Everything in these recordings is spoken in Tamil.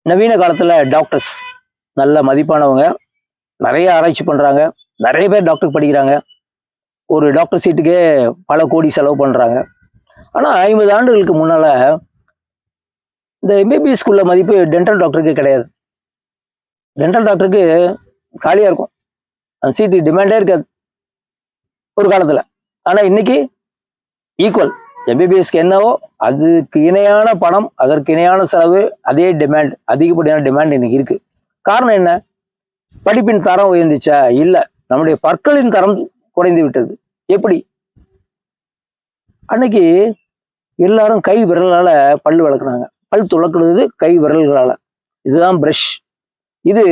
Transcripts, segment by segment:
நவீன காலத்தில் டாக்டர்ஸ் நல்ல மதிப்பானவங்க, நிறைய ஆராய்ச்சி பண்ணுறாங்க, நிறைய பேர் டாக்டர் படிக்கிறாங்க. ஒரு டாக்டர் சீட்டுக்கே பல கோடி செலவு பண்ணுறாங்க. ஆனால் 50 ஆண்டுகளுக்கு முன்னால் இந்த எம்பிபிஎஸ்க்குள்ள மதிப்பு டென்டல் டாக்டருக்கு கிடையாது. டென்டல் டாக்டருக்கு காலியாக இருக்கும், அந்த சீட்டு டிமாண்டே இருக்காது ஒரு காலத்தில். ஆனால் இன்னைக்கு ஈக்குவல், எம்பிபிஎஸ்க்கு என்னவோ அதுக்கு இணையான பணம், அதற்கு இணையான செலவு, அதே டிமாண்ட், அதிகப்படியான டிமாண்ட் இன்னைக்கு இருக்கு. காரணம் என்ன? படிப்பின் தரம் உயர்ந்துச்சா? இல்லை, நம்முடைய பற்களின் தரம் குறைந்து விட்டது. எப்படி? அன்னைக்கு எல்லாரும் கை விரலால பல் விளக்குனாங்க. பல் துளக்குறது கை விரல்களால. இதுதான் பிரஷ். இது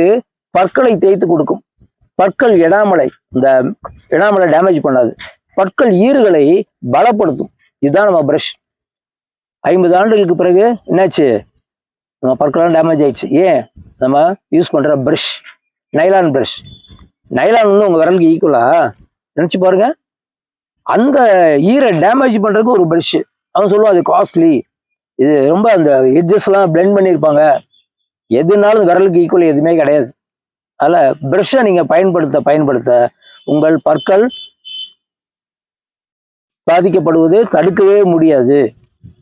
பற்களை தேய்த்து கொடுக்கும். பற்கள் எனாமலை, இந்த எனாமலை டேமேஜ் பண்ணாது. பற்கள் ஈறுகளை பலப்படுத்தும். இதுதான் நம்ம பிரஷ். 50 ஆண்டுகளுக்கு பிறகு என்னாச்சு? நம்ம பற்கள்லாம் டேமேஜ் ஆயிடுச்சு. ஏன்? நம்ம யூஸ் பண்ற பிரஷ் நைலான் பிரஷ். நைலான் வந்து உங்க விரலுக்கு ஈக்குவலா? நினைச்சு பாருங்க. அந்த ஈரை டேமேஜ் பண்றதுக்கு ஒரு பிரஷ். அவன் சொல்லுவான் அது காஸ்ட்லி, இது ரொம்ப அந்த எட்ஜஸ் எல்லாம் பிளெண்ட் பண்ணியிருப்பாங்க, எதுனாலும் விரலுக்கு ஈக்குவல் எதுவுமே கிடையாது. அதில் பிரஷ்ஷை நீங்க பயன்படுத்த உங்கள் பற்கள் பாதிக்கப்படுவது தடுக்கவே முடியாது.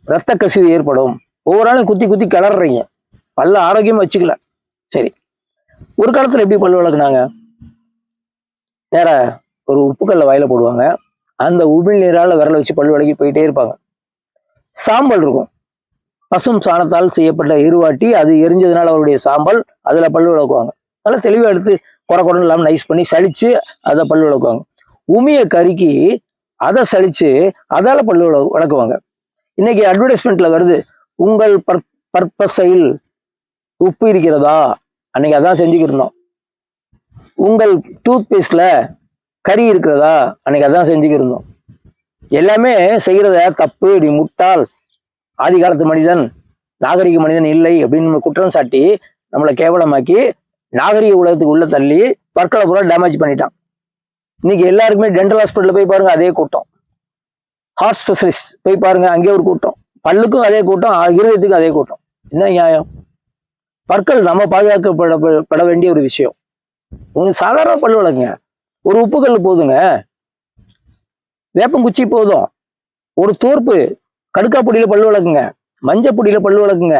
இரத்த கசிவு ஏற்படும். ஒவ்வொரு நாளும் குத்தி குத்தி கிளறீங்க, பல்ல ஆரோக்கியமா வச்சுக்கல. சரி, ஒரு காலத்துல எப்படி பல் விளக்குனாங்க? நேர ஒரு உப்புக்கல்ல வாயில போடுவாங்க, அந்த உமிழ் நீரால விரல வச்சு பல் விளக்கி போயிட்டே இருப்பாங்க. சாம்பல் இருக்கும், பசும் சாணத்தால் செய்யப்பட்ட இருவாட்டி, அது எரிஞ்சதுனால அவருடைய சாம்பல், அதுல பல் விளக்குவாங்க. நல்லா தெளிவா எடுத்து குறை குறைன்னு இல்லாமல் நைஸ் பண்ணி சலிச்சு அதை பல் விளக்குவாங்க. உமியை கருக்கி அதை சலிச்சு அதால பல்லு விளக்குவாங்க. இன்னைக்கு அட்வர்டைஸ்மெண்ட்ல வருது, உங்கள் பற்பசையில் உப்பு இருக்கிறதா? அன்னைக்கு அதான் செஞ்சுக்கிட்டு இருந்தோம். உங்கள் டூத் பேஸ்ட்ல கறி இருக்கிறதா? அன்னைக்கு அதான் செஞ்சுக்கிட்டு இருந்தோம். எல்லாமே செய்யறத தப்பு, இப்படி முட்டாள், ஆதி காலத்து மனிதன், நாகரிக மனிதன் இல்லை அப்படின்னு நம்ம குற்றம் சாட்டி நம்மளை கேவலமாக்கி நாகரிக உலகத்துக்கு உள்ள தள்ளி பற்களை பூரா டேமேஜ் பண்ணிட்டான். இன்னைக்கு எல்லாருக்குமே டென்டல் ஹாஸ்பிட்டல் போய் பாருங்க, அதே கூட்டம். ஹார்ட் ஸ்பெஷலிஸ்ட் போய் பாருங்க, அங்கே ஒரு கூட்டம். பல்லுக்கும் அதே கூட்டம், இருதயத்துக்கும் அதே கூட்டம். என்ன நியாயம்? பற்கள் நம்ம பாதுகாக்கப்பட வேண்டிய ஒரு விஷயம். உங்களுக்கு சாதாரண பல்லு விளக்குங்க, ஒரு உப்புக்கல் போதுங்க, வேப்பங்குச்சி போதும், ஒரு தோற்பு கடுக்காப்பொடியில பல்லு விளக்குங்க, மஞ்சப்பொடியில பல்லு விளக்குங்க,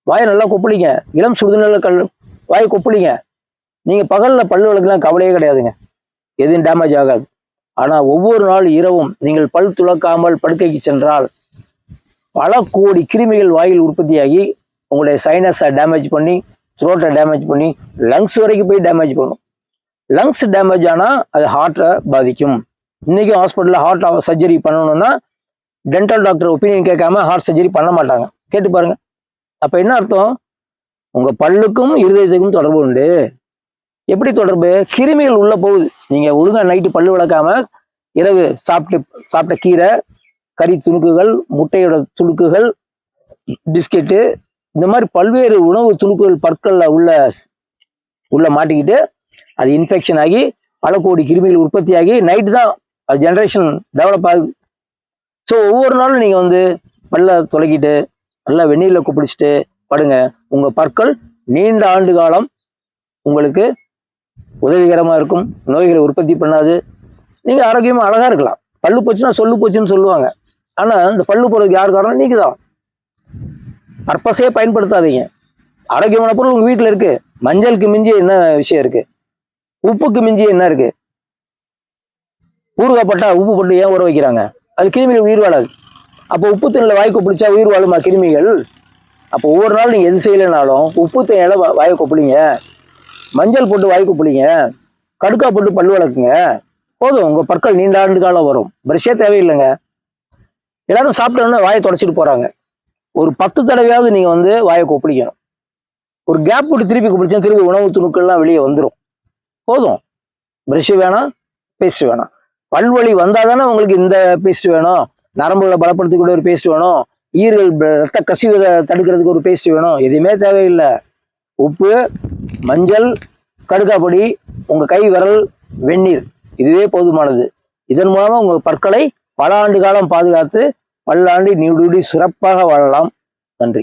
வாயை நல்லா கொப்பளிங்க, இளம் சுடுதண்ணில வாயை கொப்பளிங்க. நீங்க பகல்ல பல்லு விளக்குலாம் கவலையே கிடையாதுங்க, எதுவும் டேமேஜ் ஆகாது. ஆனா ஒவ்வொரு நாள் இரவும் நீங்கள் பல் துளக்காமல் படுக்கைக்கு சென்றால் பல கோடி கிருமிகள் வாயில் உற்பத்தியாகி உங்களுடைய சைனஸை டேமேஜ் பண்ணி, த்ரோட்டை டேமேஜ் பண்ணி, லங்ஸ் வரைக்கும் போய் டேமேஜ் பண்ணும். லங்ஸ் டேமேஜ் ஆனால் அது ஹார்ட்டை பாதிக்கும். இன்னைக்கும் ஹாஸ்பிட்டலில் ஹார்ட் சர்ஜரி பண்ணணும்னா டென்டல் டாக்டர் ஒப்பீனியன் கேட்காம ஹார்ட் சர்ஜரி பண்ண மாட்டாங்க. கேட்டு பாருங்க. அப்ப என்ன அர்த்தம்? உங்க பல்லுக்கும் இருதயத்துக்கும் தொடர்பு உண்டு. எப்படி தொடர்பு? கிருமிகள் உள்ள போகுது. நீங்க ஒழுங்கா நைட்டு பல்லு விளக்காம இரவு சாப்பிட்ட கீரை, கறி துணுக்குகள், முட்டையோட துணுக்குகள், பிஸ்கெட்டு, இந்த மாதிரி பல்வேறு உணவு துணுக்குகள் பற்கள்ல உள்ள மாட்டிக்கிட்டு அது இன்ஃபெக்ஷன் ஆகி பல கோடி கிருமிகள் உற்பத்தி ஆகி நைட்டு தான் அது ஜெனரேஷன் டெவலப் ஆகுது. ஸோ ஒவ்வொரு நாளும் நீங்க வந்து பல்ல துளைக்கிட்டு நல்லா வெந்நீரில் குப்பிடிச்சிட்டு படுங்க. உங்க பற்கள் நீண்ட ஆண்டு காலம் உங்களுக்கு உதவிகரமா இருக்கும், நோய்களை உற்பத்தி பண்ணாது, நீங்க ஆரோக்கியமா அழகா இருக்கலாம். பல்லு போச்சுன்னா சொல்லு போச்சுன்னு சொல்லுவாங்க. ஆனா இந்த பல்லு போறதுக்கு யார் காரணம்? நீங்க தான். பர்பஸே பயன்படுத்தாதீங்க. ஆரோக்கியமான பொருள் உங்க வீட்டுல இருக்கு. மஞ்சளுக்கு மிஞ்சி என்ன விஷயம் இருக்கு? உப்புக்கு மிஞ்சி என்ன இருக்கு? ஊறுகாய் பட்டா உப்பு போட்டு ஏன் ஊற வைக்கிறாங்க? அது கிருமிகள் உயிர் வாழாது. அப்போ உப்பு தண்ணில வாய் கொப்பளிச்சா உயிர் வாழுமா கிருமிகள்? அப்போ ஒவ்வொரு நாள் நீங்க எது செய்யலைனாலும் உப்பு தண்ணியில வாயை கொப்பளிங்க, மஞ்சள் போட்டு வாய் கொப்பளிங்க, கடுக்கா போட்டு பல்லு வளர்க்குங்க. போதும், உங்க பற்கள் நீண்ட ஆண்டு காலம் வரும். பிரஷே தேவையில்லைங்க. எல்லாரும் சாப்பிட்டோன்னா வாயை தொடச்சிட்டு போறாங்க. ஒரு 10 தடவையாவது நீங்க வந்து வாயை கொப்பளிக்கணும். ஒரு கேப் போட்டு திருப்பி கொப்பளிச்சா திருப்பி உணவு துணுக்கள்லாம் வெளியே வந்துடும். போதும், பிரஷ் வேணாம், பேஸ்ட் வேணாம். பல்வலி வந்தாதானே உங்களுக்கு இந்த பேஸ்ட் வேணும், நரம்புகளை பலப்படுத்திக்கூட ஒரு பேஸ்ட் வேணும், ஈரல் ரத்த கசிவை தடுக்கிறதுக்கு ஒரு பேஸ்ட் வேணும். எதுவுமே தேவையில்லை. உப்பு, மஞ்சள், கடுக்காப்பொடி, உங்க கை விரல், வெந்நீர், இதுவே போதுமானது. இதன் மூலமா உங்க பற்களை பல ஆண்டு காலம் பாதுகாத்து பல்லாண்டு நீடூடி சிறப்பாக வாழலாம். நன்றி.